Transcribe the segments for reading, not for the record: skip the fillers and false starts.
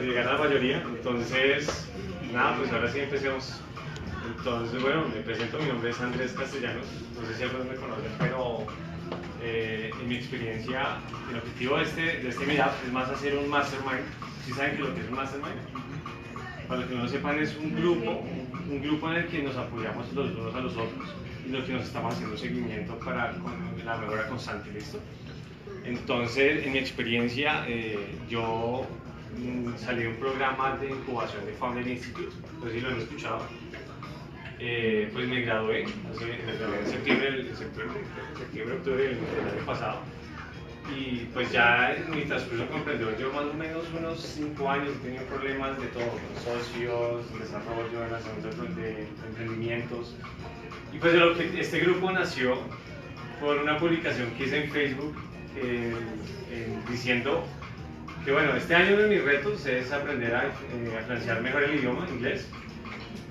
llegar a la mayoría. Entonces, nada, pues ahora sí empecemos. Entonces, bueno, me presento, mi nombre es Andrés Castellanos, no sé si algunos me conocen, pero en mi experiencia, el objetivo de este meetup es más hacer un mastermind. ¿Sí saben que lo que es un mastermind? Para los que no lo sepan, es un grupo en el que nos apoyamos los unos a los otros y los que nos estamos haciendo seguimiento para la mejora constante, ¿listo? Entonces, en mi experiencia, yo salí de un programa de incubación de Founder Institute, no sé si lo han escuchado. Pues me gradué en septiembre, octubre del año pasado. Y pues ya en mi transcurso como emprendedor, yo más o menos unos 5 años he tenido problemas de todo, con socios, desarrollo, lanzamientos de emprendimientos. Y pues este grupo nació por una publicación que hice en Facebook diciendo que bueno, este año uno de mis retos es aprender a pronunciar mejor el idioma inglés.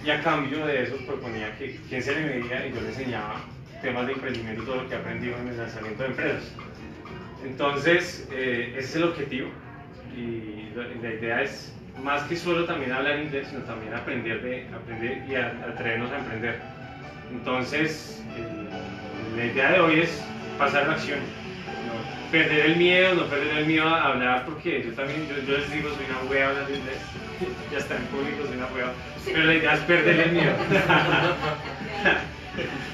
Y a cambio de eso proponía que quien se le medía y yo le enseñaba temas de emprendimiento y todo lo que he aprendido en el lanzamiento de empresas. Entonentonces, ese es el objetivo y la idea es más que solo también hablar inglés, sino también aprender y atrevernos a emprender. Entonces, la idea de hoy es pasar a la acción, no perder el miedo a hablar, porque yo les digo, soy una hueva hablando inglés, ya está en público, soy una hueva, pero la idea es perder el miedo.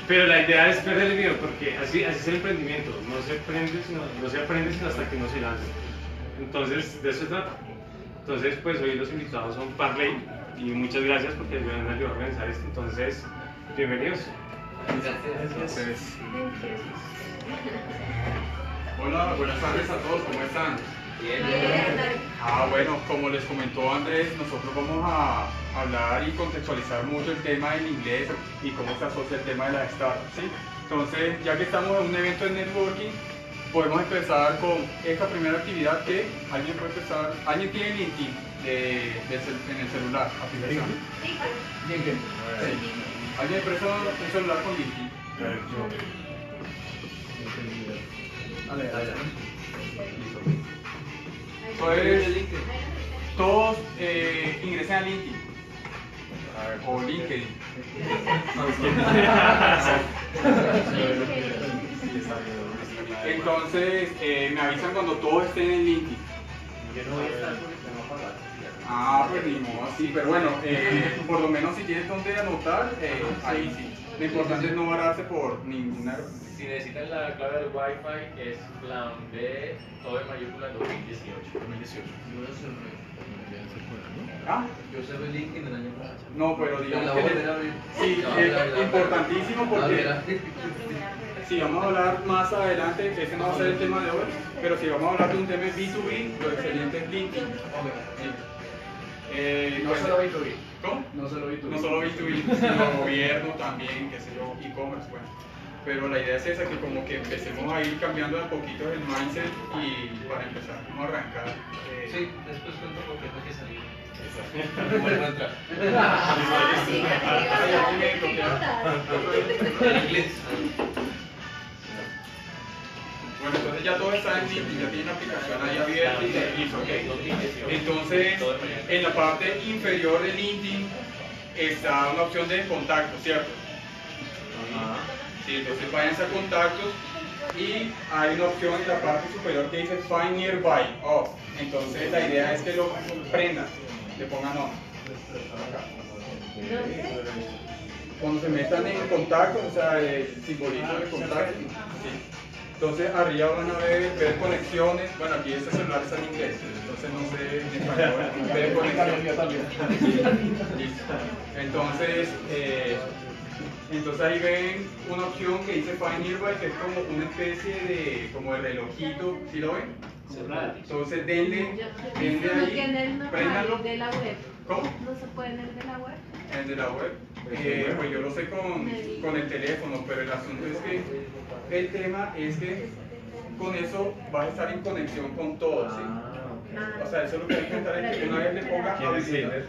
Pero la idea es perder el miedo, porque así es el emprendimiento, no se aprende sino hasta que uno se lanza. Entonces, de eso se trata. Entonces, pues hoy los invitados son Parley, y muchas gracias porque me han ayudado a organizar esto. Entonces, bienvenidos. Gracias. Hola, buenas tardes a todos, ¿cómo están? Bien. Bueno, como les comentó Andrés, nosotros vamos a hablar y contextualizar mucho el tema del inglés y cómo se asocia el tema de las startups, ¿sí? Entonces, ya que estamos en un evento de networking, podemos empezar con esta primera actividad que alguien puede empezar. ¿Alguien tiene LinkedIn en el celular? Aplicación. LinkedIn. Sí. ¿Alguien presta un celular con LinkedIn? Entonces, todos ingresen a LinkedIn o LinkedIn. Entonces, me avisan cuando todos estén en LinkedIn. Pues ni modo así, pero bueno, por lo menos si tienes donde anotar, ahí sí. Lo importante es no vararse por ninguna. Si necesitan la clave del Wi-Fi, es plan B, todo en mayúscula 2018. Yo cerré LinkedIn el año pasado. No, pero digamos que sí, es importantísimo porque si vamos a hablar más adelante, ese no va a ser el tema de hoy, pero si vamos a hablar de un tema B2B, lo excelente es LinkedIn. No solo B2B. ¿Cómo? No solo B2B. No solo B2B, sino gobierno también, qué sé yo, e-commerce, bueno. Pero la idea es esa, que como que empecemos a ir cambiando de a poquito el mindset y para empezar como a arrancar. Sí, después cuento por qué no hay que salir. Exacto. Vuelvo a entrar. En inglés. Bueno, entonces ya todo está en LinkedIn, ya tiene una aplicación ahí abierta y listo, ok. Entonces, en la parte inferior de LinkedIn está una opción de contacto, ¿cierto? Sí, entonces váyanse a contactos y hay una opción en la parte superior que dice Find Nearby Off. Entonces la idea es que lo prendan, le pongan on. Cuando se metan en contacto, o sea, el simbolito de contacto. Sí. Entonces arriba van a ver conexiones. Bueno, aquí este celular está en inglés, entonces no sé en español. Ver conexiones. Listo. Entonces ahí ven una opción que dice Find Nearby, que es como una especie de relojito, ¿sí lo ven? Entonces denle ahí, préndanlo. ¿De la web? ¿Cómo? ¿No se puede en el de la web? El de la web. Pues yo lo sé con el teléfono, pero el asunto es que el tema es que con eso vas a estar en conexión con todo, ¿sí? O sea, eso es lo que hay que intentar es que una vez le ponga habilidad.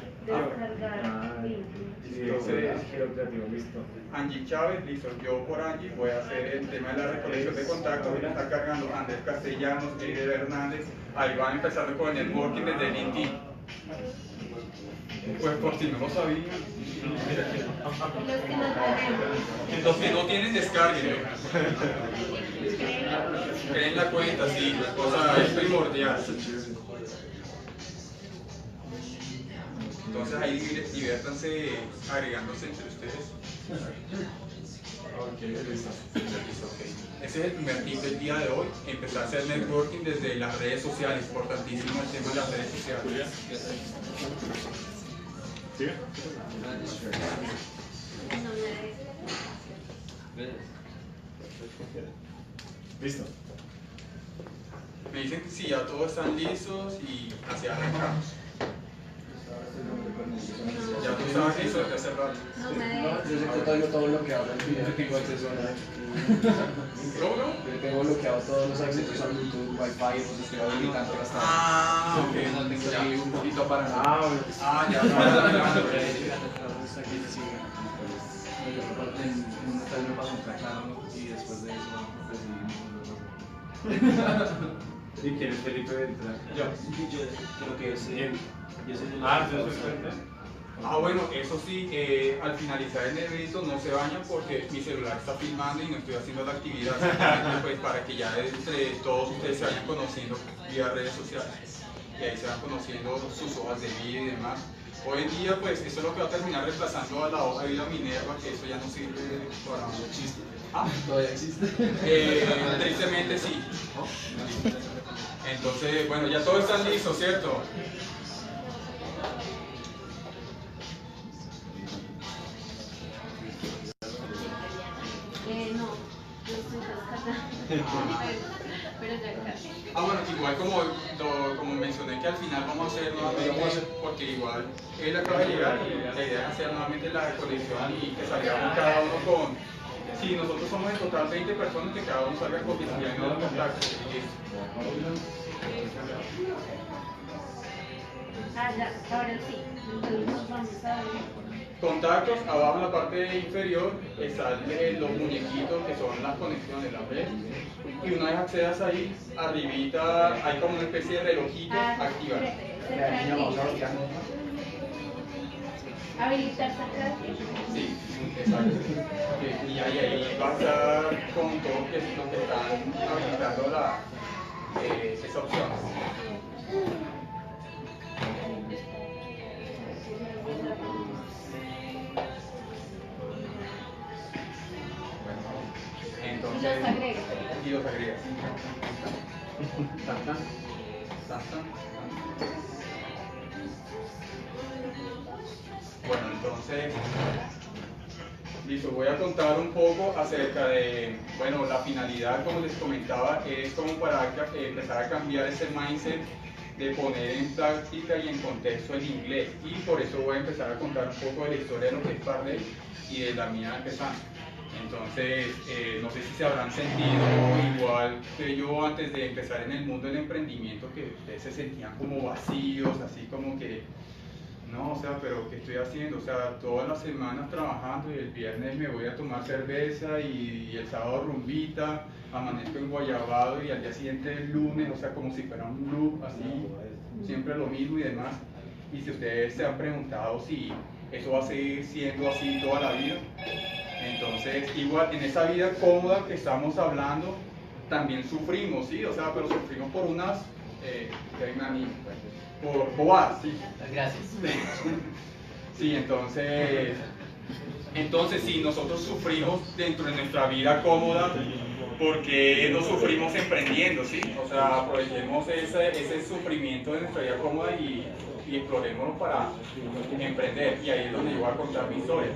Entonces, Angie Chávez, listo, yo por Angie voy a hacer el tema de la recolección de contactos, voy a estar cargando Andrés Castellanos, Eider Hernández, ahí van empezando con el networking desde LinkedIn. Pues por si no lo sabían. Los que no tenemos. Los que no tienen, descarguenlo. Creen la cuenta, sí. O sea, es primordial. Entonces ahí diviértanse agregándose entre ustedes. Ok, listo. Ese es el primer tip del día de hoy, empezar a hacer networking desde las redes sociales, importantísimo el tema de las redes sociales. ¿Sí? No me Listo. Me dicen que si ya todos están listos y hacia arrancamos. Ya tú estabas listo desde hace rato. No me No, yo sé que tengo todo bloqueado, yo tengo acceso a ¿Cómo no? yo tengo bloqueado todos los accesos a Bluetooth, Wi-Fi, pues estoy habilitando hasta Ah, ok. no tengo Ya. ahí un poquito para nada. Ah, ya está arrancando. En una tal me pasó un claro y después de eso decidimos. ¿Y quién es Felipe de entrar? Yo creo que es. ¿Quién? Yo soy el. Ah, ¿tú eres cuenta? Ah, bueno, eso sí, al finalizar el evento no se bañan porque mi celular está filmando y no estoy haciendo la actividad, simplemente, pues para que ya entre todos ustedes se vayan conociendo vía redes sociales y ahí se van conociendo sus hojas de vida y demás. Hoy en día, pues eso es lo que va a terminar reemplazando a la hoja de vida Minerva, que eso ya no sirve para mucho chiste. ¿Ah? ¿Todavía existe? Tristemente sí. Entonces, bueno, ya todos están listos, ¿cierto? No, yo estoy descargando. Pero ya casi. Ah, bueno, igual como mencioné que al final vamos a hacer nuevamente, porque igual él acaba de llegar y la idea es hacer nuevamente la colección y que salgamos cada uno con, si nosotros somos en total 20 personas, que cada uno salga con 19 contactos. Ah, ya, ahora sí. Entonces nos vamos a ver. Contactos, abajo en la parte inferior están los muñequitos que son las conexiones, ¿la ves? Y una vez accedas ahí, arribita hay como una especie de relojito activar. Habilitar cerca de ti. Sí, exacto. Y ahí va a estar con todo que es lo que están habilitando esa opción. Y los agrego. Y los agregas. Tan, tan. Tan, tan. Bueno, entonces, listo, voy a contar un poco acerca de, bueno, la finalidad, como les comentaba, es como para empezar a cambiar ese mindset de poner en práctica y en contexto el inglés. Y por eso voy a empezar a contar un poco de la historia de lo que es Parley y de la mía empezando. Entonces, no sé si se habrán sentido igual que yo antes de empezar en el mundo del emprendimiento, que ustedes se sentían como vacíos, así como que, no, o sea, pero ¿qué estoy haciendo? O sea, todas las semanas trabajando y el viernes me voy a tomar cerveza y el sábado rumbita, amanezco en Guayabado y al día siguiente el lunes, o sea, como si fuera un loop, así, siempre lo mismo y demás. Y si ustedes se han preguntado si eso va a seguir siendo así toda la vida, entonces, igual, en esa vida cómoda que estamos hablando, también sufrimos, ¿sí? O sea, pero sufrimos por unas, por bobadas, ¿sí? Gracias. Sí, entonces, si nosotros sufrimos dentro de nuestra vida cómoda, ¿por qué no sufrimos emprendiendo, sí? O sea, aprovechemos ese sufrimiento de nuestra vida cómoda y explorémoslo para emprender. Y ahí es donde yo voy a contar mi historia.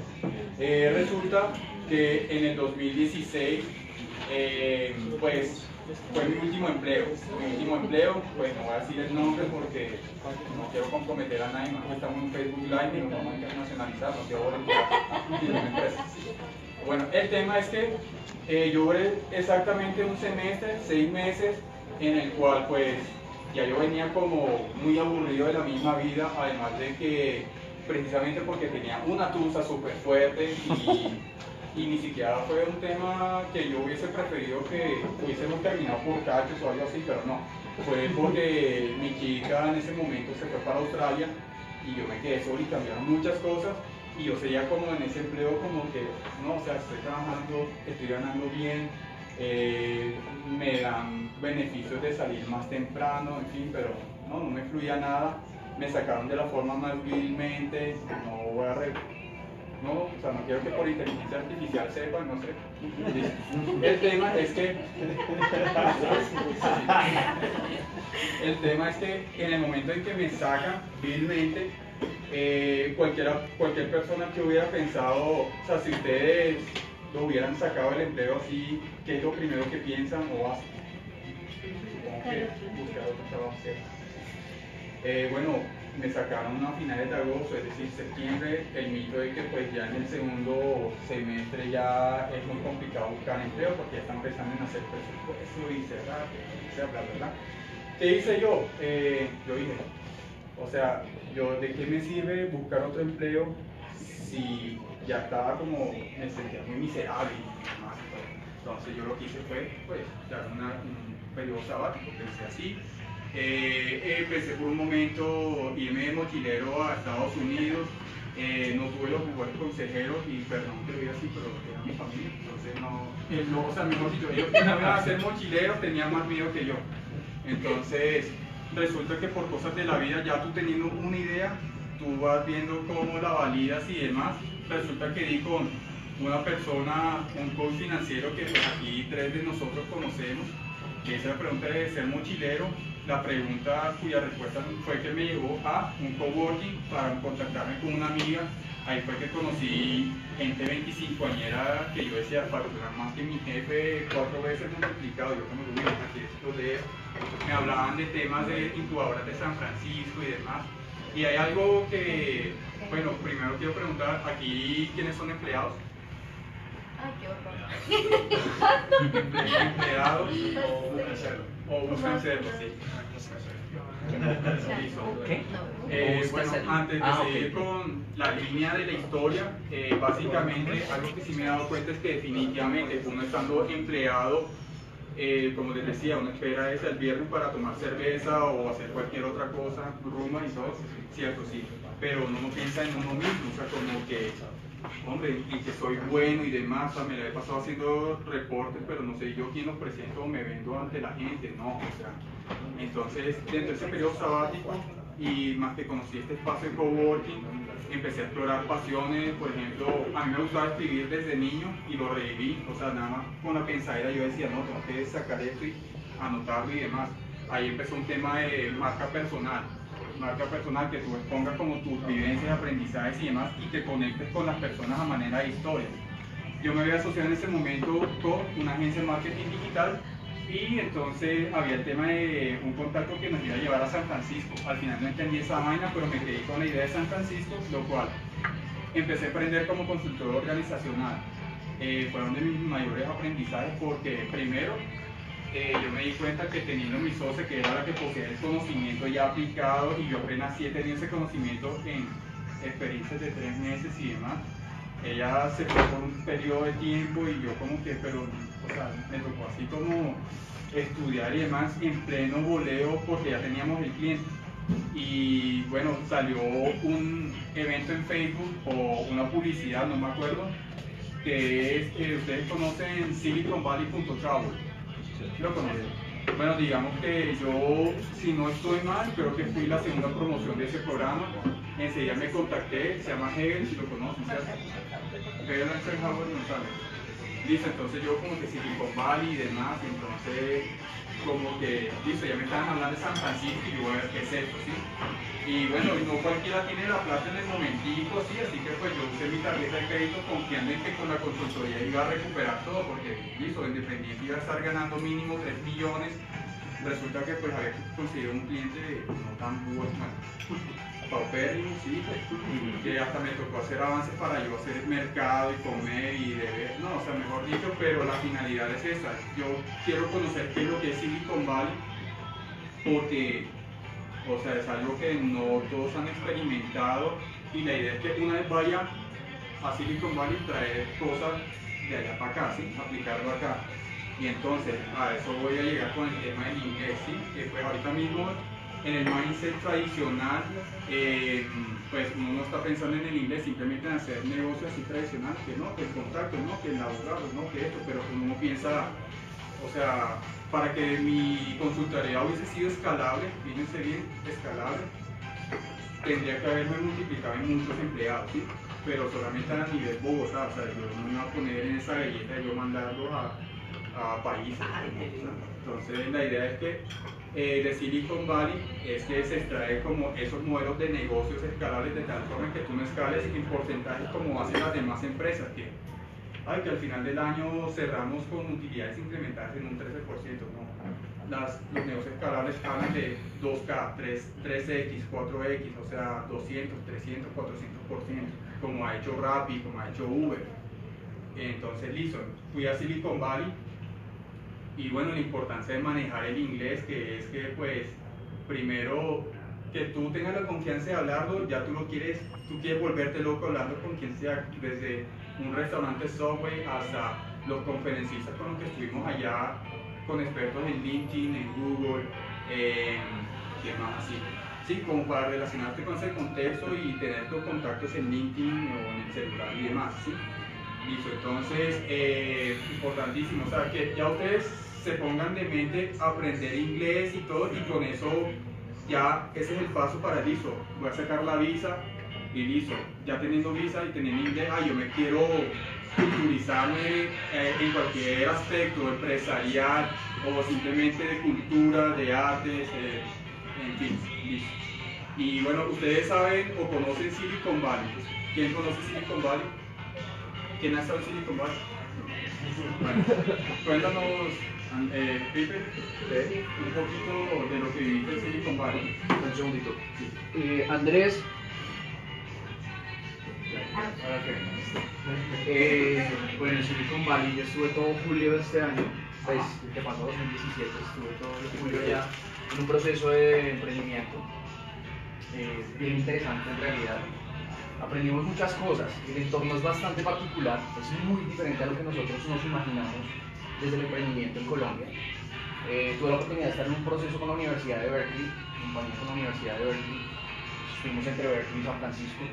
Resulta que en el 2016, pues fue mi último empleo. Pues no voy a decir el nombre porque no quiero comprometer a nadie más. Estamos en Facebook Live y nos vamos a internacionalizar, no quiero volver ninguna empresa. Bueno, el tema es que yo duré exactamente un semestre, 6 meses, en el cual pues ya yo venía como muy aburrido de la misma vida, además de que precisamente porque tenía una tusa súper fuerte y ni siquiera fue un tema que yo hubiese preferido que hubiésemos terminado por cachos o algo así, pero no. Fue porque mi chica en ese momento se fue para Australia y yo me quedé solo y cambiaron muchas cosas y yo seguía como en ese empleo como que, no, o sea, estoy trabajando, estoy ganando bien, me dan beneficios de salir más temprano, en fin, pero no me fluía nada, me sacaron de la forma más vilmente, no voy a no, o sea, no quiero que por inteligencia artificial sepan, no sé. El tema es que en el momento en que me sacan vilmente, cualquier persona que hubiera pensado, o sea, si ustedes lo hubieran sacado del empleo así, ¿qué es lo primero que piensan o hacen? Supongo que buscar otro trabajo, ¿cierto? Bueno, me sacaron a finales de agosto, es decir, septiembre. El mito es que pues ya en el segundo semestre ya es muy complicado buscar empleo porque ya están pensando en hacer presupuesto y cerrar, ¿verdad? ¿Qué hice yo? Yo dije, o sea, ¿de qué me sirve buscar otro empleo si ya estaba como, me sentía muy miserable y demás? Entonces yo lo que hice fue, pues, dar un periodo sabático, pensé así. Pensé por un momento irme de mochilero a Estados Unidos, no tuve los mejores consejeros y perdón que lo diga así, pero era mi familia, entonces no, o sea, mejor dicho, ellos que no iban a ser mochileros tenían más miedo que yo. Entonces resulta que por cosas de la vida, ya tú teniendo una idea, tú vas viendo cómo la validas y demás. Resulta que di con una persona, un coach financiero que pues aquí 3 de nosotros conocemos, que hice la pregunta de ser mochilero. La pregunta cuya respuesta fue que me llevó a un coworking para contactarme con una amiga. Ahí fue que conocí gente 25añera que yo decía, facturar más que mi jefe 4 veces multiplicado. Yo como lo aquí esto de me hablaban de temas de incubadoras de San Francisco y demás. Y hay algo que, bueno, primero quiero preguntar, aquí, ¿quiénes son empleados? Ay, qué horror. ¿Empleados o buscan serlo? Sí. Bueno, antes de seguir con la línea de la historia, básicamente algo que sí me he dado cuenta es que definitivamente uno estando empleado, como les decía, uno espera es el viernes para tomar cerveza o hacer cualquier otra cosa, rumba y todo, cierto, sí, pero uno no piensa en uno mismo, o sea, como que, hombre, y que soy bueno y demás, o sea, me la he pasado haciendo reportes, pero no sé yo quién los presento o me vendo ante la gente, no, o sea, entonces, dentro de ese periodo sabático, y más que conocí este espacio de coworking, empecé a explorar pasiones. Por ejemplo, a mí me gustaba escribir desde niño y lo reviví, o sea, nada más con la pensadera yo decía, no, tengo que sacar esto y anotarlo y demás. Ahí empezó un tema de marca personal, que tú expongas como tus vivencias, aprendizajes y demás y te conectes con las personas a manera de historia. Yo me había asociado en ese momento con una agencia de marketing digital y entonces había el tema de un contacto que nos iba a llevar a San Francisco. Al final no entendí esa vaina, pero me quedé con la idea de San Francisco, lo cual empecé a aprender como consultor organizacional. Fueron de mis mayores aprendizajes porque primero yo me di cuenta que teniendo mi socia, que era la que poseía el conocimiento ya aplicado, y yo apenas sí tenía ese conocimiento en experiencias de 3 meses y demás, ella se fue por un periodo de tiempo y yo como que, pero, o sea, me tocó así como estudiar y demás en pleno voleo porque ya teníamos el cliente. Y bueno, salió un evento en Facebook o una publicidad, no me acuerdo, que es que ustedes conocen SiliconValley.travel. ¿Lo conocen? Bueno, digamos que yo, si no estoy mal, creo que fui la segunda promoción de ese programa. Enseguida me contacté, se llama Hegel, si lo conocen, ¿cierto? Hegel Howard González. Listo, entonces yo como que Silicon Valley y demás, entonces como que, listo, ya me estaban hablando de San Francisco y yo voy a ver qué es esto, ¿sí? Y bueno, no cualquiera tiene la plata en el momentico, ¿sí? Así que pues yo usé mi tarjeta de crédito confiando en que con la consultoría iba a recuperar todo, porque, listo, Independiente iba a estar ganando mínimo 3 millones. Resulta que pues había conseguido un cliente no tan bueno, paupérrimo, sí, que hasta me tocó hacer avances para yo hacer mercado y comer y deber, no, o sea, mejor dicho, pero la finalidad es esa. Yo quiero conocer qué es lo que es Silicon Valley, porque, o sea, es algo que no todos han experimentado, y la idea es que una vez vaya a Silicon Valley traer cosas de allá para acá, ¿sí? Aplicarlo acá. Y entonces a eso voy a llegar con el tema del inglés, ¿sí? Que pues ahorita mismo en el mindset tradicional, pues uno no está pensando en el inglés, simplemente en hacer negocios así tradicional, que no, que el contacto, no, que el abogado, no, que esto, pero uno piensa, o sea, para que mi consultoría hubiese sido escalable, fíjense bien, escalable, tendría que haberme multiplicado en muchos empleados, ¿sí? Pero solamente a nivel Bogotá, o sea, yo no me iba a poner en esa galleta de yo mandarlos a países. ¿No? O sea, entonces la idea es que de Silicon Valley es que se extrae como esos modelos de negocios escalables de tal forma que tú no escales en porcentajes como hacen las demás empresas, que al final del año cerramos con utilidades incrementadas en un 13%, ¿no? Los negocios escalables hablan de 2K, 3X, 4X, o sea, 200, 300, 400%, como ha hecho Rappi, como ha hecho Uber. Entonces, listo, fui a Silicon Valley y bueno, la importancia de manejar el inglés, que es que pues, primero, que tú tengas la confianza de hablarlo, ya tú quieres volverte loco hablando con quien sea, desde un restaurante Subway hasta los conferencistas con los que estuvimos allá, con expertos en LinkedIn, en Google, ¿qué más así? Sí, como para relacionarte con ese contexto y tener tus contactos en LinkedIn o en el celular y demás, ¿sí? Listo, entonces, importantísimo, o sea, que ya ustedes se pongan de mente aprender inglés y todo, y con eso ya ese es el paso para listo, voy a sacar la visa y listo, ya teniendo visa y teniendo inglés, yo me quiero culturizarme en cualquier aspecto empresarial o simplemente de cultura, de artes, en fin, listo. Y bueno, ustedes saben o conocen Silicon Valley. ¿Quién conoce Silicon Valley? ¿Quién ha estado en Silicon Valley? Bueno, cuéntanos, Pipe, un poquito de lo que viviste en Silicon Valley. Un segundito. Andrés. Bueno, en Silicon Valley yo estuve todo julio de este año, pues que pasó 2017, estuve todo julio ya en un proceso de emprendimiento bien interesante en realidad. Aprendimos muchas cosas, el entorno es bastante particular, es muy diferente a lo que nosotros nos imaginamos desde el emprendimiento en Colombia. Tuve la oportunidad de estar en un proceso con la Universidad de Berkeley, compañía con la Universidad de Berkeley, estuvimos entre Berkeley y San Francisco.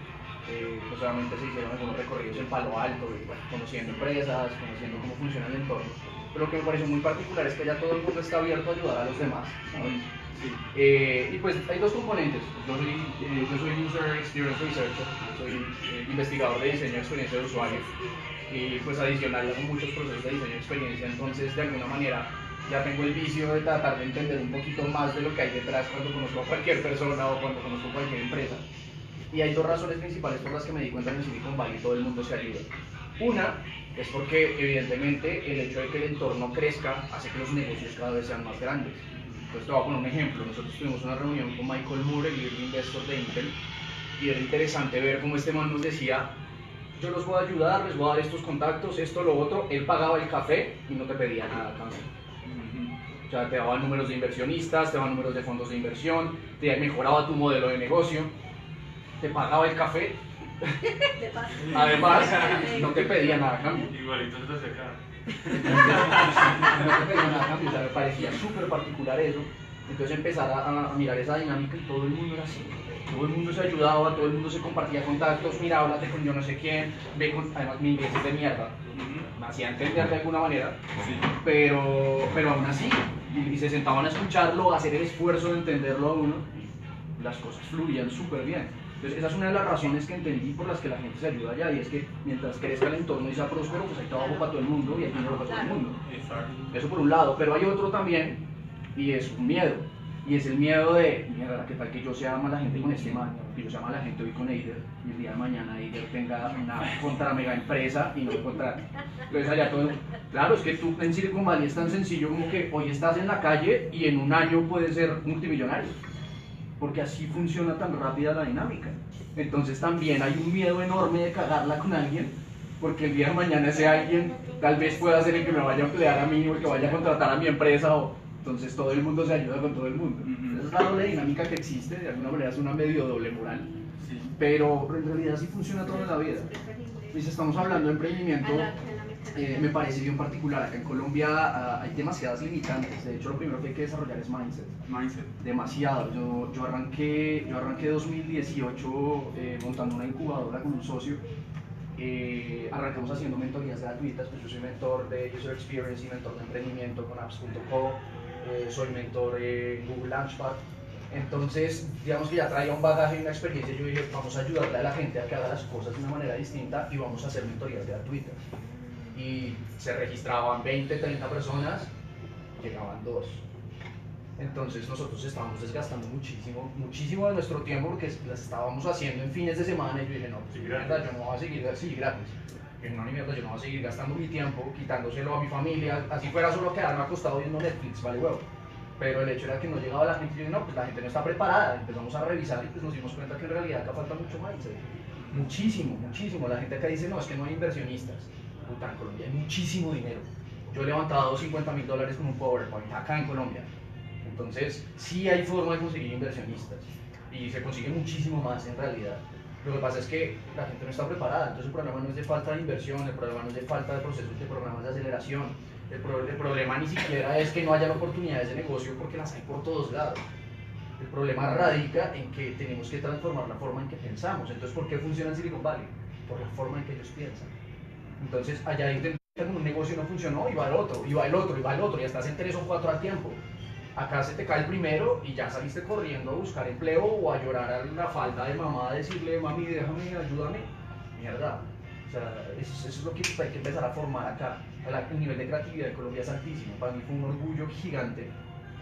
Pues obviamente se hicieron algunos recorridos en Palo Alto, y, bueno, conociendo empresas, conociendo cómo funciona el entorno. Pero lo que me pareció muy particular es que ya todo el mundo está abierto a ayudar a los demás, ¿no? Sí. Y pues hay dos componentes. Yo soy User Experience Researcher, soy investigador de diseño de experiencia de usuario, y pues adicional hago muchos procesos de diseño de experiencia, entonces de alguna manera ya tengo el vicio de tratar de entender un poquito más de lo que hay detrás cuando conozco a cualquier persona o cuando conozco a cualquier empresa. Y hay dos razones principales por las que me di cuenta que en Silicon Valley todo el mundo se ayuda. Una es porque evidentemente el hecho de que el entorno crezca hace que los negocios cada vez sean más grandes. Entonces te voy a poner un ejemplo. Nosotros tuvimos una reunión con Michael Moore, el líder investor de Intel, y era interesante ver cómo este man nos decía: yo los voy a ayudar, les voy a dar estos contactos, esto, lo otro. Él pagaba el café y no te pedía nada a cambio. O sea, te daba números de inversionistas, te daba números de fondos de inversión, te mejoraba tu modelo de negocio, te pagaba el café, además no te pedía nada a cambio. Igualito se te acerca. No te pedía nada a cambio, o sea, me parecía súper particular eso. Entonces empezar a mirar esa dinámica y todo el mundo era así. Todo el mundo se ayudaba, todo el mundo se compartía contactos, mira, háblate con yo no sé quién, ve con... Además mi inglés es de mierda, me hacía entender de alguna manera, sí. pero aún así, y se sentaban a escucharlo, a hacer el esfuerzo de entenderlo a uno, y las cosas fluían súper bien. Entonces esa es una de las razones que entendí por las que la gente se ayuda allá, y es que mientras crezca el entorno y sea próspero, pues hay trabajo para todo el mundo y hay dinero para todo el mundo. Exacto. Eso por un lado, pero hay otro también, y es un miedo. Y es el miedo de, mierda, ¿qué tal que yo sea mala gente con este man? Que yo sea mala gente hoy con Eider, y el día de mañana Eider tenga una contra mega empresa y no me contrate. Entonces allá todo, claro, es que tú en Silicon Valley es tan sencillo como que hoy estás en la calle y en un año puedes ser multimillonario, porque así funciona tan rápida la dinámica. Entonces también hay un miedo enorme de cagarla con alguien, porque el día de mañana ese alguien tal vez pueda ser el que me vaya a emplear a mí o el que vaya a contratar a mi empresa, o entonces todo el mundo se ayuda con todo el mundo. Esa es la doble dinámica que existe, de alguna manera es una medio doble moral, sí. pero en realidad sí funciona todo en la vida. Pues estamos hablando de emprendimiento. A la mecánica. Me parece bien particular. Acá en Colombia hay demasiadas limitantes. De hecho, lo primero que hay que desarrollar es mindset. Mindset. Demasiado. Yo arranqué 2018 montando una incubadora con un socio. Arrancamos haciendo mentorías gratuitas. Pues yo soy mentor de User Experience y mentor de emprendimiento con apps.co. Soy mentor en Google Launchpad. Entonces, digamos que ya traía un bagaje y una experiencia. Yo dije, vamos a ayudarle a la gente a que haga las cosas de una manera distinta y vamos a hacer mentorías gratuitas. Y se registraban 20, 30 personas, llegaban 2. Entonces nosotros estábamos desgastando muchísimo de nuestro tiempo porque las estábamos haciendo en fines de semana y yo dije, no, pues mierda, yo no voy a seguir así gratis. Y no, ni mierda, yo no voy a seguir gastando mi tiempo, quitándoselo a mi familia, así fuera solo quedarme acostado viendo Netflix, vale huevo. Pero el hecho era que no llegaba la gente y yo dije, no, pues la gente no está preparada. Empezamos a revisar y pues nos dimos cuenta que en realidad acá falta mucho mindset. Muchísimo. La gente acá dice, no, es que no hay inversionistas. Puta, en Colombia hay muchísimo dinero. Yo he levantado $50.000 con un PowerPoint acá en Colombia. Entonces, sí hay forma de conseguir inversionistas. Y se consigue muchísimo más en realidad. Lo que pasa es que la gente no está preparada. Entonces el problema no es de falta de inversión, el problema no es de falta de procesos de programas de aceleración. El problema ni siquiera es que no hayan oportunidades de negocio porque las hay por todos lados. El problema radica en que tenemos que transformar la forma en que pensamos. Entonces, ¿por qué funciona en Silicon Valley? Por la forma en que ellos piensan. Entonces, allá intentan con un negocio y no funcionó, y va el otro, y va el otro, y va el otro, y estás en 3 o 4 al tiempo. Acá se te cae el primero y ya saliste corriendo a buscar empleo o a llorar a la falda de mamá, a decirle, mami, déjame, ayúdame. Mierda. O sea, eso es lo que hay que empezar a formar acá. El nivel de creatividad de Colombia es altísimo. Para mí fue un orgullo gigante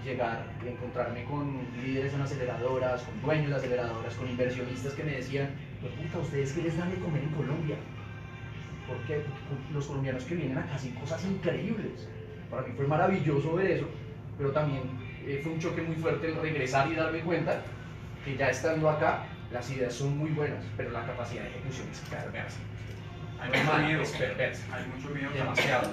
llegar y encontrarme con líderes en aceleradoras, con dueños de aceleradoras, con inversionistas que me decían, pues puta, ¿ustedes qué les dan de comer en Colombia? ¿Por qué? Porque los colombianos que vienen acá hacen cosas increíbles. Para mí fue maravilloso ver eso, pero también fue un choque muy fuerte el regresar y darme cuenta que ya estando acá, las ideas son muy buenas, pero la capacidad de ejecución es perversa. Hay mucho miedo. Es perversa. Hay mucho miedo. Demasiado.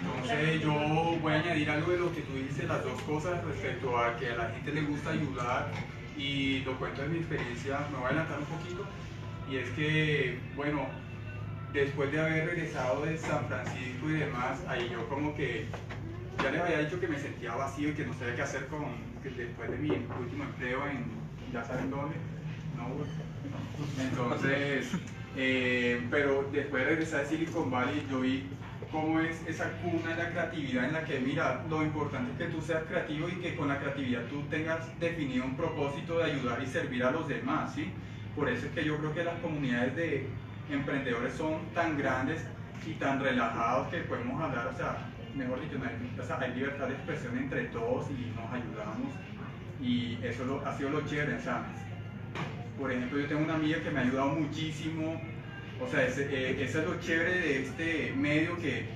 Entonces yo voy a añadir algo de lo que tú dices, las dos cosas respecto a que a la gente le gusta ayudar y lo cuento de mi experiencia, me voy a adelantar un poquito y es que, bueno, después de haber regresado de San Francisco y demás, ahí yo como que ya les había dicho que me sentía vacío y que no sabía qué hacer después de mi último empleo en, ya saben dónde, no, entonces, pero después de regresar a Silicon Valley yo vi cómo es esa cuna de la creatividad en la que, mira, lo importante es que tú seas creativo y que con la creatividad tú tengas definido un propósito de ayudar y servir a los demás, ¿sí? Por eso es que yo creo que las comunidades de emprendedores son tan grandes y tan relajados que podemos hablar, o sea, mejor dicho, hay libertad de expresión entre todos y nos ayudamos y eso ha sido lo chévere, o sea, por ejemplo, yo tengo una amiga que me ha ayudado muchísimo. O sea, eso es lo chévere de este medio que,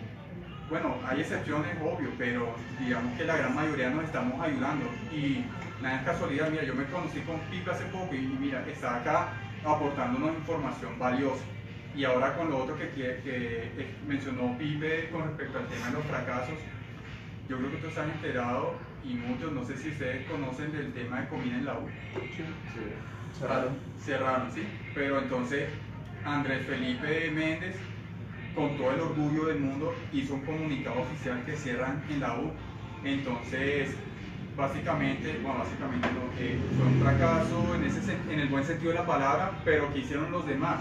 bueno, hay excepciones, obvio, pero digamos que la gran mayoría nos estamos ayudando. Y nada es casualidad, mira, yo me conocí con Pipe hace poco y mira, está acá aportándonos información valiosa. Y ahora con lo otro que mencionó Pipe con respecto al tema de los fracasos, yo creo que ustedes han enterado y muchos, no sé si ustedes conocen del tema de comida en la U. Cerraron, sí, pero entonces Andrés Felipe Méndez, con todo el orgullo del mundo, hizo un comunicado oficial que cierran en la U. Entonces, básicamente no, fue un fracaso en el buen sentido de la palabra, pero que hicieron los demás.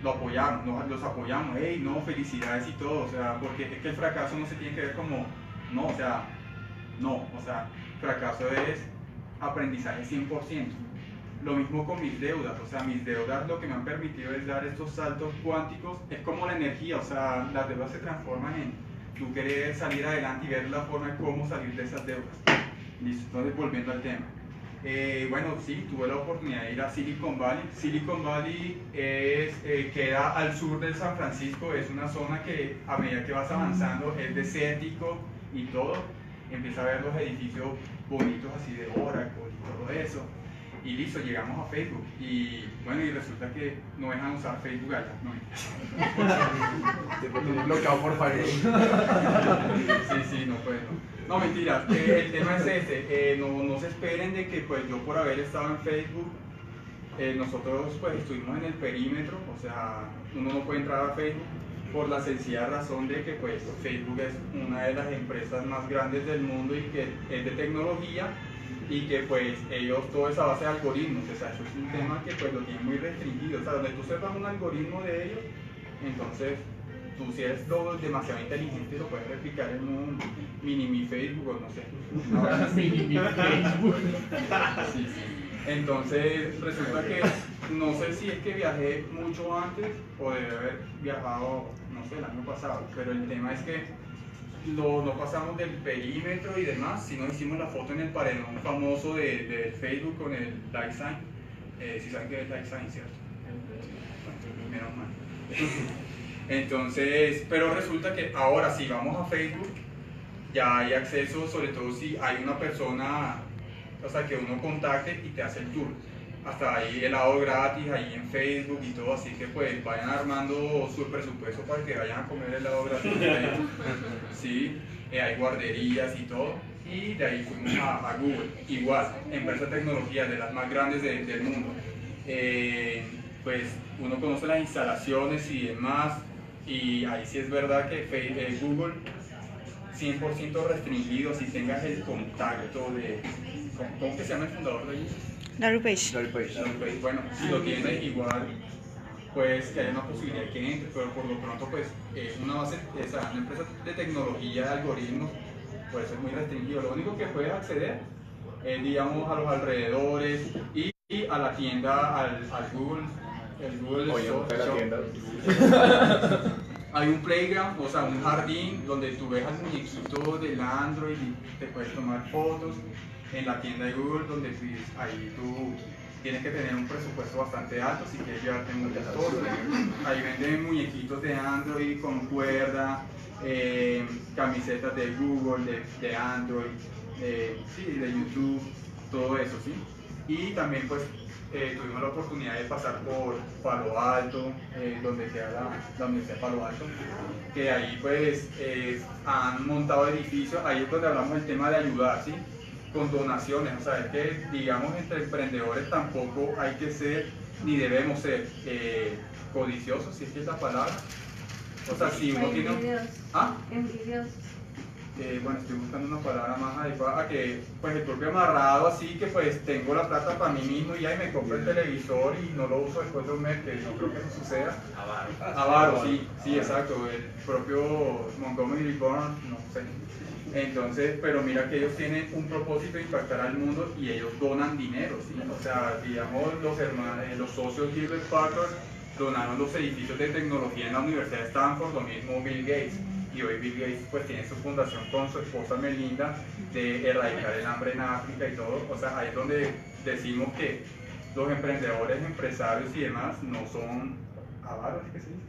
Lo apoyaron, los apoyamos, hey, no, felicidades y todo, o sea, porque es que el fracaso no se tiene que ver como, no, fracaso es aprendizaje 100%. Lo mismo con mis deudas, o sea, mis deudas lo que me han permitido es dar estos saltos cuánticos, es como la energía, o sea, las deudas se transforman en tú querer salir adelante y ver la forma de cómo salir de esas deudas. Listo, entonces volviendo al tema. Bueno, sí, tuve la oportunidad de ir a Silicon Valley. Silicon Valley queda al sur de San Francisco, es una zona que a medida que vas avanzando es desértico y todo, empieza a ver los edificios bonitos así de Oracle y todo eso. Y listo, llegamos a Facebook y bueno, y resulta que no dejan usar Facebook allá, no. Bloqueado por Facebook. Sí, no puedo. No, mentira, el tema es ese, no se esperen de que pues yo por haber estado en Facebook nosotros pues estuvimos en el perímetro, o sea, uno no puede entrar a Facebook por la sencilla razón de que pues Facebook es una de las empresas más grandes del mundo y que es de tecnología y que pues ellos, toda esa base de algoritmos, o sea, eso es un tema que pues lo tienen muy restringido, o sea, donde tú sepas un algoritmo de ellos, entonces tú si eres demasiado inteligente lo puedes replicar en un mini Facebook o no sé. Ahora, Mini Facebook. sí, sí. Entonces resulta que no sé si es que viajé mucho antes o debe haber viajado, no sé, el año pasado, pero el tema es que no pasamos del perímetro y demás, sino hicimos la foto en el paredón famoso de Facebook con el like sign. Si saben que es like sign, ¿cierto? Bueno, menos mal. Entonces, pero resulta que ahora si vamos a Facebook ya hay acceso, sobre todo si hay una persona, o sea, que uno contacte y te hace el tour. Hasta ahí helado gratis, ahí en Facebook y todo, así que pues vayan armando su presupuesto para que vayan a comer helado gratis. Sí, hay guarderías y todo. Y de ahí fuimos a Google, igual, empresa de tecnología de las más grandes del mundo. Pues uno conoce las instalaciones y demás, y ahí sí es verdad que Google 100% restringido, si tengas el contacto de... ¿Cómo que se llama el fundador de ellos? Larry Page. Bueno, si lo tienes igual, pues que haya una posibilidad de que entre, pero por lo pronto pues una empresa de tecnología, de algoritmos, pues es muy restringido. Lo único que puedes acceder es, digamos, a los alrededores y a la tienda, al Google, el Google Store. Hay un playground, o sea, un jardín donde tú ves al muñequito del Android y te puedes tomar fotos. En la tienda de Google, donde ahí tú tienes que tener un presupuesto bastante alto si quieres llevarte muchas cosas. Ahí venden muñequitos de Android con cuerda, camisetas de Google, de Android, sí, de YouTube, todo eso, ¿sí? Y también pues tuvimos la oportunidad de pasar por Palo Alto, donde queda la Universidad de Palo Alto, que ahí pues han montado edificios, ahí es donde hablamos del tema de ayudar, ¿sí? Con donaciones, o sea, es que digamos entre emprendedores tampoco hay que ser, ni debemos ser codiciosos, si es que es la palabra. O sea, si uno tiene... ¿Ah? Envidiosos. Bueno, estoy buscando una palabra más adecuada, que pues el propio amarrado, así que pues tengo la plata para mí mismo y ahí me compro el televisor y no lo uso después de un mes, que no creo que eso suceda. Avaro, sí, exacto, el propio Montgomery Burns, no sé. Entonces, pero mira que ellos tienen un propósito de impactar al mundo y ellos donan dinero, ¿sí? O sea, digamos, los socios Gilbert Packard donaron los edificios de tecnología en la Universidad de Stanford, lo mismo Bill Gates. Y hoy Bill Gates pues tiene su fundación con su esposa Melinda de erradicar el hambre en África y todo. O sea, ahí es donde decimos que los emprendedores, empresarios y demás no son avaros, ¿qué se dice?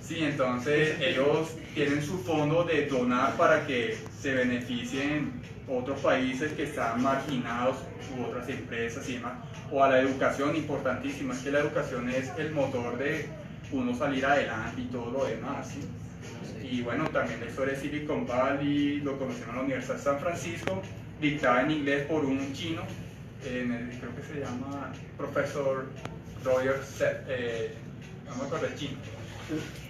Sí, entonces ellos tienen su fondo de donar para que se beneficien otros países que están marginados u otras empresas y demás. O a la educación, importantísimo, es que la educación es el motor de uno salir adelante y todo lo demás, ¿sí? Y bueno, también la historia de Silicon Valley, lo conocieron en la Universidad de San Francisco, dictada en inglés por un chino, creo que se llama Profesor Roger no me acuerdo el chino.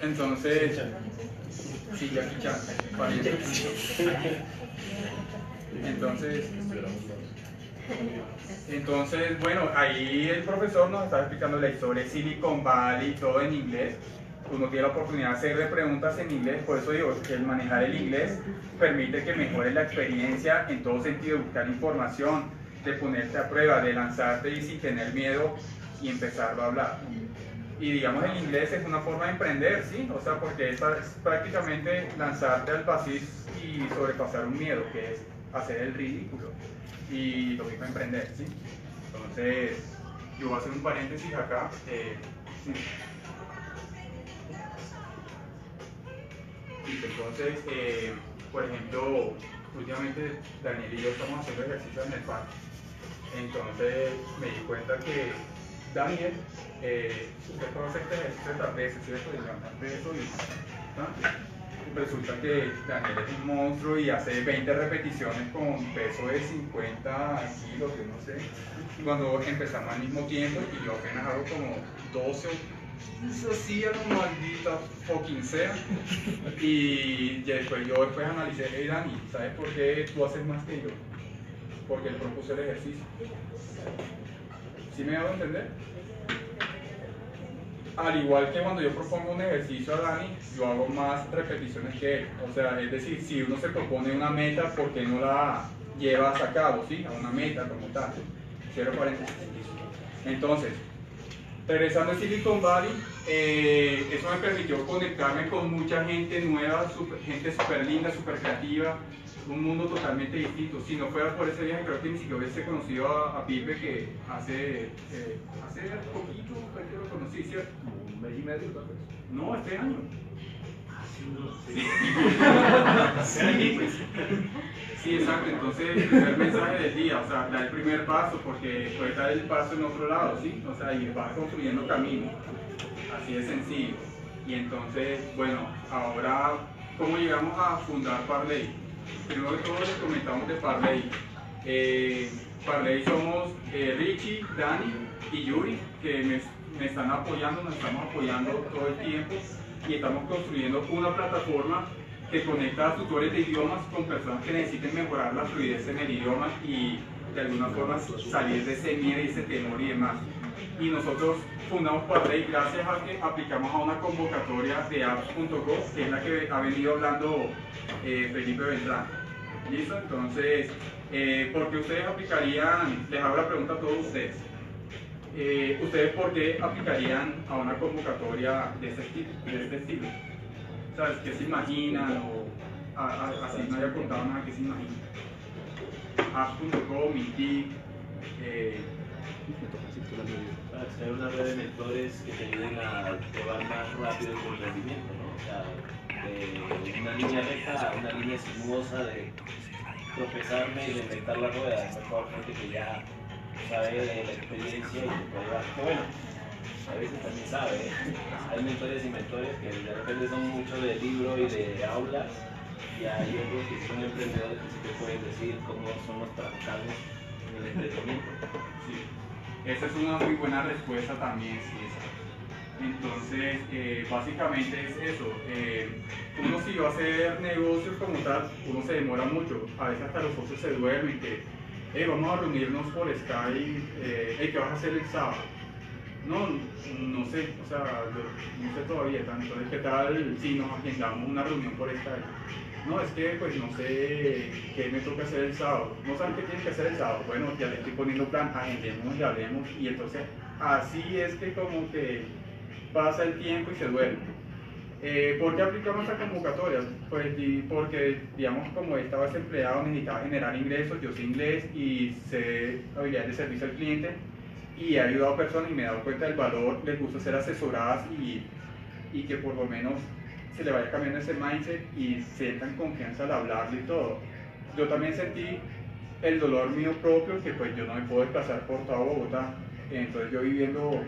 Entonces, sí, Jackie Chan, pariente. Entonces, bueno, ahí el profesor nos estaba explicando la historia de Silicon Valley, todo en inglés. Uno tiene la oportunidad de hacerle preguntas en inglés, por eso digo que el manejar el inglés permite que mejores la experiencia en todo sentido, de buscar información, de ponerte a prueba, de lanzarte y sin tener miedo y empezarlo a hablar. Y digamos el inglés es una forma de emprender, ¿sí? O sea, porque es prácticamente lanzarte al vacío y sobrepasar un miedo, que es hacer el ridículo. Y lo mismo emprender, ¿sí? Entonces, yo voy a hacer un paréntesis acá. Sí. Entonces, por ejemplo, últimamente Daniel y yo estamos haciendo ejercicios en el parque. Entonces me di cuenta que Daniel, usted conoce este ejercicio de trapecio, ¿cierto? De levantar peso y resulta que Daniel es un monstruo y hace 20 repeticiones con peso de 50 kilos, yo no sé. Cuando empezamos al mismo tiempo y yo apenas hago como 12 eso sí, era una maldita fucking sea. Y después analicé, hey Dani, ¿sabes por qué tú haces más que yo? Porque él propuso el ejercicio. ¿Sí me hago entender? Al igual que cuando yo propongo un ejercicio a Dani, yo hago más repeticiones que él. O sea, es decir, si uno se propone una meta, ¿por qué no la lleva a cabo? ¿Sí? A una meta como tal. Cierro paréntesis. Entonces, regresando a Silicon Valley, eso me permitió conectarme con mucha gente nueva, gente súper linda, súper creativa, un mundo totalmente distinto. Si no fuera por ese viaje, creo que ni siquiera hubiese conocido a Pipe, que hace poquito, creo que lo conocí, ¿cierto? Un mes y medio, tal vez. No, este año. Sí, exacto. Entonces, el primer mensaje del día, o sea, da el primer paso, porque puede dar el paso en otro lado, ¿sí? O sea, y vas construyendo camino. Así de sencillo. Y entonces, bueno, ahora, ¿cómo llegamos a fundar Parley? Primero que todo, les comentamos de Parley. Parley somos Richie, Dani y Yuri, que me están apoyando, nos estamos apoyando todo el tiempo y estamos construyendo una plataforma que conecta a tutores de idiomas con personas que necesiten mejorar la fluidez en el idioma y de alguna forma salir de ese miedo y ese temor y demás. Y nosotros fundamos Parley gracias a que aplicamos a una convocatoria de apps.go, que es la que ha venido hablando Felipe Beltrán. ¿Listo? Entonces, ¿por qué ustedes aplicarían? Les hago la pregunta a todos ustedes. ¿Ustedes por qué aplicarían a una convocatoria de este estilo? ¿Sabes? ¿Qué se imaginan? O así no haya contado nada, ¿qué se imaginan? Apps.co, Mintic, Para crear una red de mentores que te ayuden a llevar más rápido tu emprendimiento, ¿no? O sea, de una línea recta a una línea sinuosa, de tropezarme y de inventar la rueda. Es mejor gente que ya sabe de la experiencia y te puede dar. Que bueno, a veces también sabe, ¿eh? Hay mentores y mentores que de repente son mucho de libro y de aulas, y hay otros que son emprendedores que sí te pueden decir cómo son los tratados en el emprendimiento. Sí. Esa es una muy buena respuesta también, sí. Entonces, básicamente es eso. Uno si va a hacer negocios como tal, uno se demora mucho. A veces hasta los socios se duermen, que vamos a reunirnos por Skype, ¿qué vas a hacer el sábado? No sé, o sea, no sé todavía tanto. Entonces, ¿qué tal si nos agendamos una reunión por Skype? No, es que pues no sé qué me toca hacer el sábado. ¿No saben qué tienen que hacer el sábado? Bueno, ya le estoy poniendo plan, agendemos y hablemos. Y entonces así es que como que pasa el tiempo y se duerme. ¿Por qué aplicamos esta convocatoria? Pues porque, digamos, como estaba desempleado, necesitaba generar ingresos, yo sé inglés y sé habilidades de servicio al cliente y he ayudado a personas y me he dado cuenta del valor, les gusta ser asesoradas y que por lo menos se le vaya cambiando ese mindset y sientan confianza al hablarle y todo. Yo también sentí el dolor mío propio, que pues yo no me puedo desplazar por toda Bogotá, entonces yo viviendo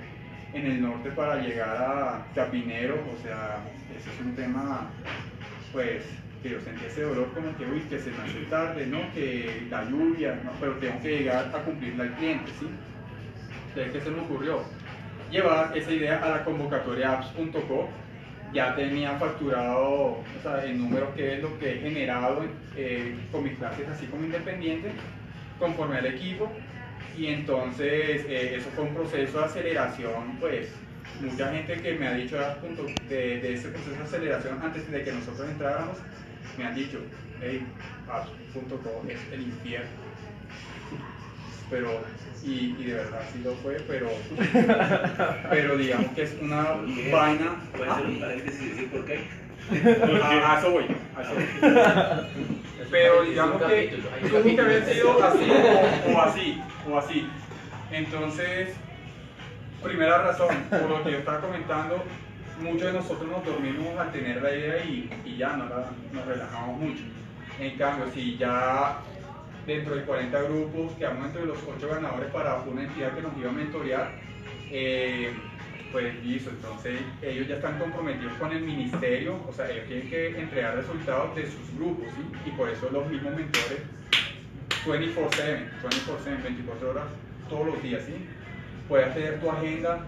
en el norte para llegar a Chapinero, o sea, ese es un tema, pues, que yo sentí ese dolor como que, uy, que se me hace tarde, ¿no? Que la lluvia, ¿no? Pero tengo que llegar a cumplirle al cliente, ¿sí? Entonces, ¿qué se me ocurrió? Llevar esa idea a la convocatoria apps.co. Ya tenía facturado, o sea, el número que es lo que he generado con mis clases así como independiente, conforme al equipo. Y entonces eso fue un proceso de aceleración, pues mucha gente que me ha dicho de ese proceso de aceleración antes de que nosotros entráramos, me han dicho, hey, apps.co es el infierno. Pero, y de verdad sí lo fue, pero digamos que es una vaina. ¿Puedes hacer un paréntesis y decir por qué? A eso voy. Pero digamos que tuvo que haber sido así o así. Entonces, primera razón, por lo que yo estaba comentando, muchos de nosotros nos dormimos al tener la idea y ya nos relajamos mucho. En cambio, si ya dentro de 40 grupos quedamos entre los 8 ganadores para una entidad que nos iba a mentorear, Pues listo, entonces ellos ya están comprometidos con el ministerio, o sea, ellos tienen que entregar resultados de sus grupos, ¿sí? Y por eso los mismos mentores 24/7, 24 horas todos los días, ¿sí? Puedes tener tu agenda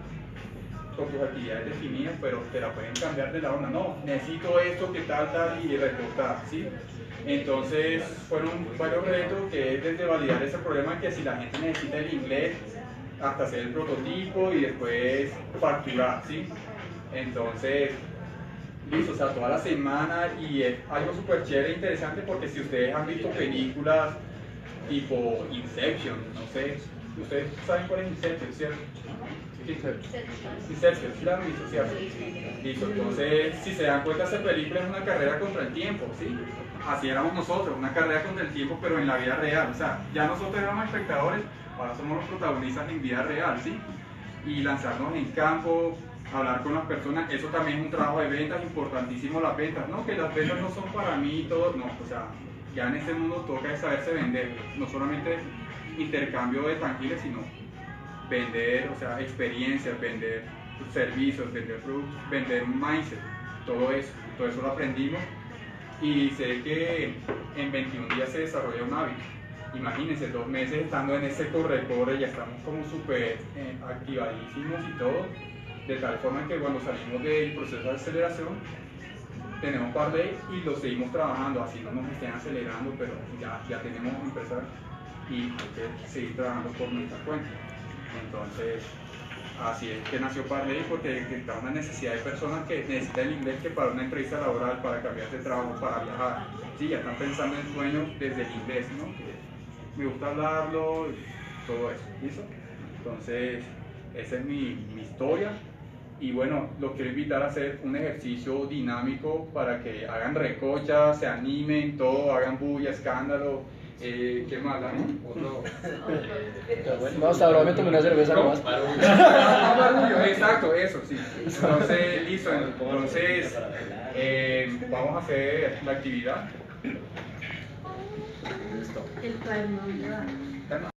con tus actividades definidas, pero te la pueden cambiar de la onda. No, necesito esto, que tal, y reportar, ¿sí? Entonces fueron varios retos, que es desde validar ese problema, que si la gente necesita el inglés, hasta hacer el prototipo y después facturar, ¿sí? Entonces, listo, o sea, toda la semana, y es algo súper chévere e interesante, porque si ustedes han visto películas tipo Inception, no sé, ustedes saben cuál es Inception, ¿cierto? Inception, ¿sí la han visto, cierto? Listo, entonces, si se dan cuenta, esa película es una carrera contra el tiempo, ¿sí? Así éramos nosotros, una carrera contra el tiempo, pero en la vida real, o sea, ya nosotros éramos espectadores, ahora somos los protagonistas en vida real, ¿sí? Y lanzarnos en campo, hablar con las personas, eso también es un trabajo de ventas, importantísimo las ventas, ¿no? Que las ventas no son para mí y todo, no, o sea, ya en este mundo toca saberse vender, no solamente intercambio de tangibles, sino vender, o sea, experiencias, vender servicios, vender productos, vender un mindset, todo eso lo aprendimos, y sé que en 21 días se desarrolla un hábito. Imagínense, 2 meses estando en ese corre-corre, ya estamos como súper activadísimos y todo, de tal forma que cuando salimos del proceso de aceleración, tenemos Parley y lo seguimos trabajando, así no nos estén acelerando, pero ya tenemos empresa y hay que seguir trabajando por nuestra cuenta. Entonces, así es que nació Parley, porque está una necesidad de personas que necesitan el inglés, que para una entrevista laboral, para cambiar de trabajo, para viajar, sí, ya están pensando en sueños desde el inglés, ¿no? Que me gusta hablarlo, todo eso, ¿listo? Entonces, esa es mi historia. Y bueno, los quiero invitar a hacer un ejercicio dinámico para que hagan recocha, se animen, todo, hagan bulla, escándalo. ¿Qué más, Dani? Otro. No, hasta ahora me tomé una cerveza nomás. Barullo, exacto, eso, sí. Entonces, listo. Entonces, vamos a hacer la actividad. El cuaderno, ¿dónde va?